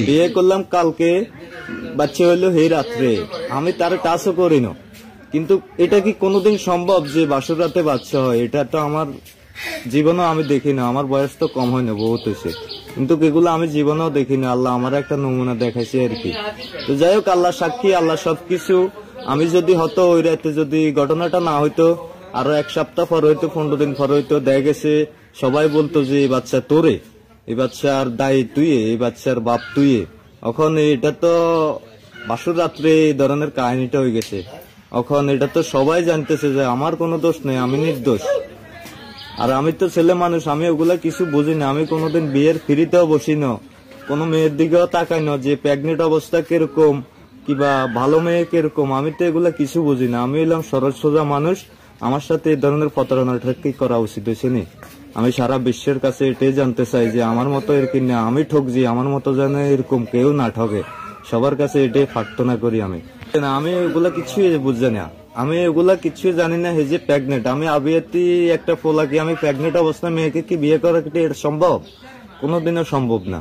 বিয়ে করলাম কালকে, বাচ্চা হইলো এই রাত্রে, আমি তার টাচও করি না। কিন্তু এটা কি কোনোদিন সম্ভব যে বাসর রাতে বাচ্চা হয়? এটা তো আমার জীবনেও আমি দেখি না। আমার বয়স তো কম হয় না, বহুত হয়েছে, কিন্তু এগুলো আমি জীবনেও দেখি না। আল্লাহ আমার একটা নমুনা দেখাইছে আর কি। তো যাই হোক, আল্লাহ সাক্ষী, আল্লাহ সবকিছু। আমি যদি হতো ওই রাতে, যদি ঘটনাটা না হইতো, আরো এক সপ্তাহ পর হইতো, 15 দিন পর হইতো, দেখা গেছে সবাই বলতো যে এই বাচ্চা তোরে, এই বাচ্চার দায়ী তুই, এই বাচ্চার বাপ তুই। এখন এটা তো বাসর রাত্রে এই ধরনের কাহিনীটা হয়ে গেছে। এখন এটা তো সবাই জানতেছে যে আমার কোনো দোষ নেই, আমি নির্দোষ। আর আমি তো ছেলে মানুষ, আমি ওগুলা কিছু বুঝি না। আমি কোনোদিন বিয়ের ফিরিতেও বসি না, কোনো মেয়ের দিকেও তাকাই না যে প্রেগনেন্ট অবস্থা কিরকম কিবা ভালো মেয়ে কিরকম। আমি তো এগুলা কিছু বুঝি না। আমি এলাম সরল সোজা মানুষ। আমার সাথে এই ধরনের প্রতারণাটা কি করা উচিত হয়েছে নি? আমি সারা বিশ্বের কাছে এটাই জানতে চাই যে আমার মতো এরকম না আমি ঠকছি, আমার মতো যেন এরকম কেউ না ঠকে। সবার কাছে এটাই প্রার্থনা করি। আমি এগুলা কিছুই বুঝছি না, আমি এগুলা কিছুই জানি না। এই যে প্রেগনেন্ট, আমি আবিয়াতি একটা ফোলাকে, আমি প্রেগনেন্ট অবস্থায় মেয়েকে কি বিয়ে করা কি এটা সম্ভব? কোনোদিনও সম্ভব না।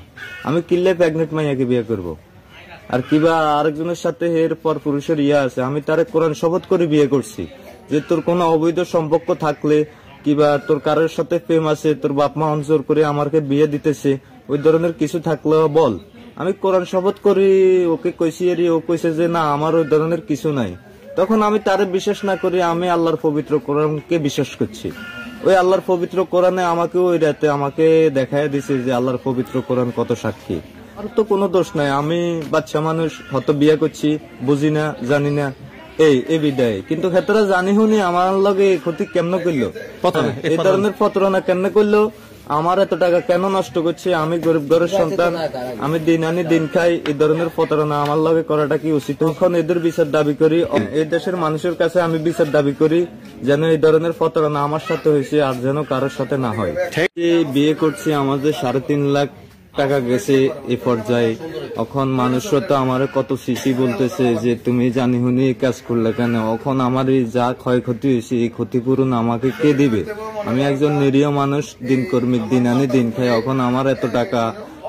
আমি কিনলে প্রেগনেন্ট মাইয়াকে বিয়ে করব? আর কিবা আরেকজনের সাথে এরপর পুরুষের আছে, আমি তারে কোরআন শপথ করে বিয়ে করছি যে তোর কোনো অবৈধ সম্পর্ক থাকলে কিবা তোর কারোর সাথে প্রেম আছে, তোর বাপ মা অনজোর করে আমাকে বিয়ে দিতেছে, ওই ধরনের কিছু থাকলে বল। আমি কোরআন শপথ করি ওকে কইছি, ও কইছে যে না আমার ওই ধরনের কিছু নাই। তখন আমি তারে বিশ্বাস না করি, আমি আল্লাহর পবিত্র কোরআনকে বিশ্বাস করছি। ওই আল্লাহর পবিত্র কোরআনে আমাকে ওই রাতে আমাকে দেখায় দিছে যে আল্লাহর পবিত্র কোরআন কত সাক্ষী। আর তো কোনো দোষ নাই। আমি বাচ্চা মানুষ, হয়তো বিয়ে করছি, বুঝি না, জানি না, এই বিদায়। কিন্তু ক্ষেত্রে জানি হুনি আমার লগে ক্ষতি কেমন করলো, এই ধরনের প্রতারণা কেমন করলো, আমার এত টাকা কেন নষ্ট করছে? আমি গরিব ঘরের সন্তান, আমি দিন আনি দিন খাই, এই ধরনের প্রতারণা আমার লগে করাটা কি উচিত? তখন এদের বিচার দাবি করি, এই দেশের মানুষের কাছে আমি বিচার দাবি করি যেন এই ধরনের প্রতারণা আমার সাথে হয়েছে আর যেন কারোর সাথে না হয়। বিয়ে করছি, আমাদের 3.5 লাখ টাকা গেছে এই পর্যায়ে। এখন মানুষরা তো আমার কত সিসি বলতেছে যে তুমি জানি হুনি কাজ করলে কেন? এখন আমার এই যা ক্ষয়ক্ষতি হয়েছে, এই ক্ষতিপূরণ আমাকে কে দিবে? আমি একজন নিরীহ মানুষ, দিন কর্মী, দিন আনি দিন খাই। এখন আমার এত টাকা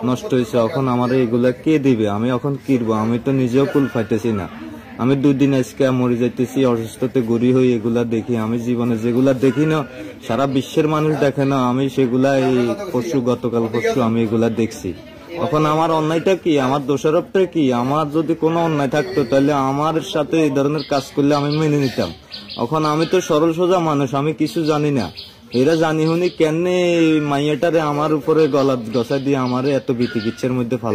নষ্ট হয়েছে, এখন আমার এগুলা কে দিবে? আমি এখন কিনবো? আমি তো নিজেও কুল পাইতেছি না। আমি 2 দিন আজকে মরে যাইতেছি, অসুস্থতে গড়ি হই। এগুলা দেখি, আমি জীবনে যেগুলা দেখি না, সারা বিশ্বের মানুষ দেখে না, আমি সেগুলা এই গতকাল পরশু আমি এগুলা দেখছি। এখন আমার অন্যায়টা কি? আমার দোষারোপটা কি? আমার যদি কোনো অন্যায় থাকতো তাহলে আমার সাথে এই ধরনের কাজ করলে আমি মেনে নিতাম। এখন আমি তো সরল সোজা মানুষ, আমি কিছু জানি না। এরা জানি হুনি কেন মাইয়াটারে আমার উপরে গলা গসা দিয়ে আমারে এত বিতিকিচ্ছের মধ্যে ফালা।